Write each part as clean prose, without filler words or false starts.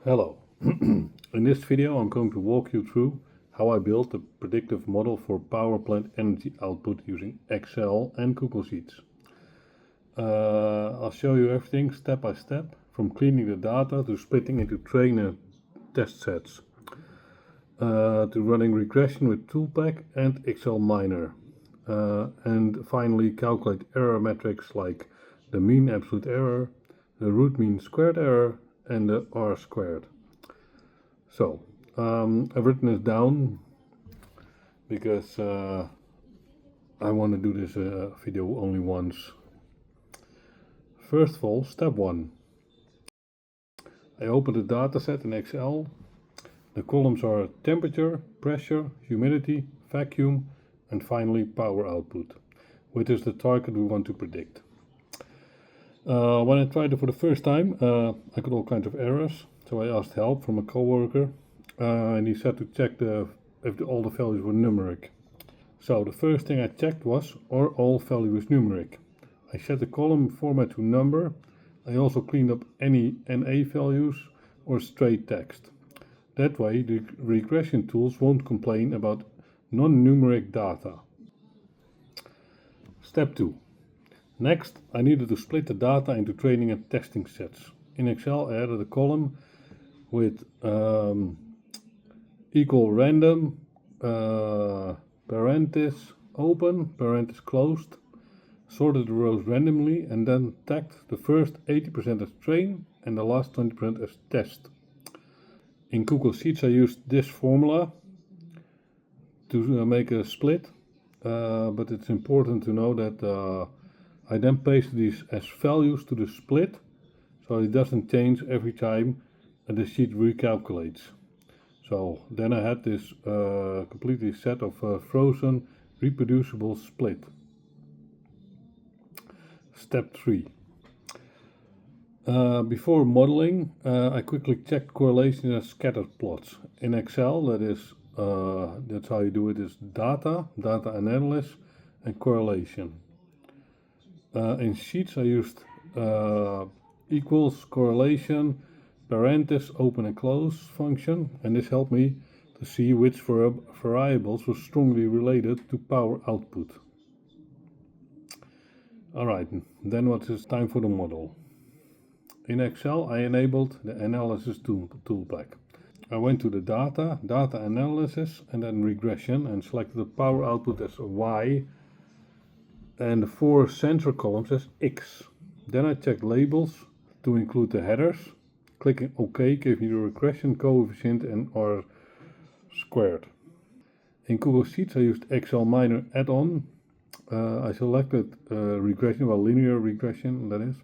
Hello. In this video I'm going to walk you through how I built a predictive model for power plant energy output using Excel and Google Sheets. I'll show you everything step by step, from cleaning the data to splitting into trainer test sets, to running regression with Toolpak and Excel Miner, and finally calculate error metrics like the mean absolute error, the root mean squared error, and the R squared. So, I've written this down because I want to do this video only once. First of all, step 1. I open the dataset in Excel. The columns are temperature, pressure, humidity, vacuum, and finally power output, which is the target we want to predict. When I tried it for the first time, I got all kinds of errors, so I asked help from a coworker, and he said to check if all the values were numeric. So the first thing I checked was, are all values numeric? I set the column format to number. I also cleaned up any NA values or straight text. That way the regression tools won't complain about non-numeric data. Step 2. Next, I needed to split the data into training and testing sets. In Excel, I added a column with equal random, parenthesis open, parenthesis closed, sorted the rows randomly, and then tagged the first 80% as train and the last 20% as test. In Google Sheets, I used this formula to make a split, but it's important to know that I then paste these as values to the split, so it doesn't change every time the sheet recalculates. So then I had this completely set of frozen reproducible split. Step 3. Before modeling, I quickly checked correlation and scattered plots. In Excel, that's how you do it, is data analysis, and correlation. In Sheets I used equals correlation, parenthesis open and close function, and this helped me to see which variables were strongly related to power output. Alright, then what is time for the model? In Excel I enabled the analysis toolpak. I went to the data analysis, and then regression, and selected the power output as Y and the 4 sensor columns as X. Then I checked labels to include the headers. Clicking OK gave me the regression coefficient and R squared. In Google Sheets I used Excel Miner add-on. I selected regression, linear regression that is.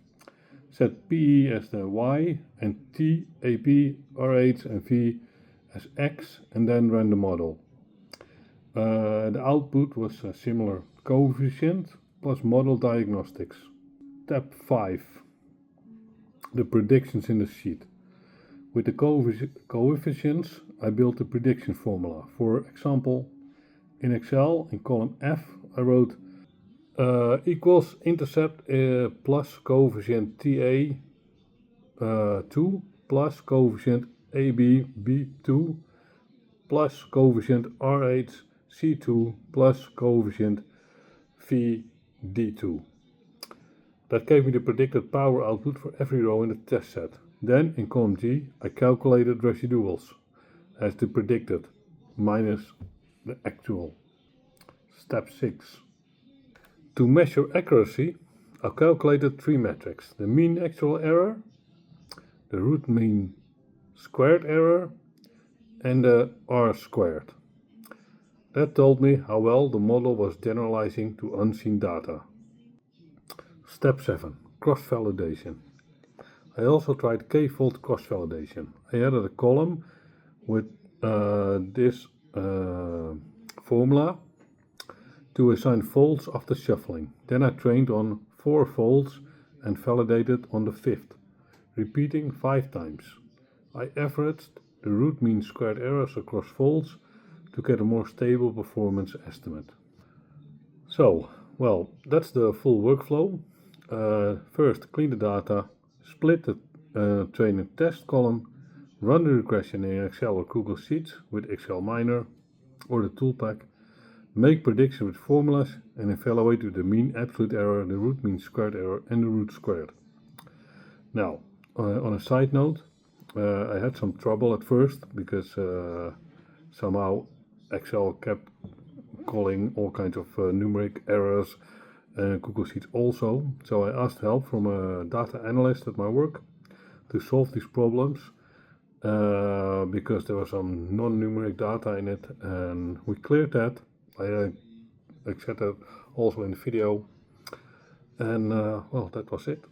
Set PE as the Y and T, AP, RH and V as X, and then ran the model. The output was a similar coefficient plus model diagnostics. Step 5. The predictions in the sheet. With the coefficients, I built a prediction formula. For example, in Excel, in column F, I wrote equals intercept plus coefficient TA 2 plus coefficient AB B2 plus coefficient RH C2 plus coefficient V D2. That gave me the predicted power output for every row in the test set. Then in column G I calculated residuals as the predicted minus the actual. Step 6. To measure accuracy, I calculated 3 metrics: the mean actual error, the root mean squared error, and the R squared. That told me how well the model was generalizing to unseen data. Step 7. Cross-validation. I also tried k-fold cross-validation. I added a column with this formula to assign folds after shuffling. Then I trained on 4 folds and validated on the 5th, repeating 5 times. I averaged the root mean squared errors across folds to get a more stable performance estimate. So, well, that's the full workflow. First, clean the data, split the train and test column, Run the regression in Excel or Google Sheets with Excel Miner or the Toolpak. Make predictions with formulas and evaluate with the mean absolute error, the root mean squared error and the root squared. Now, on a side note, I had some trouble at first because somehow Excel kept calling all kinds of numeric errors, and Google Sheets also. So I asked help from a data analyst at my work to solve these problems because there was some non-numeric data in it, and we cleared that. I said that also in the video, and well, that was it.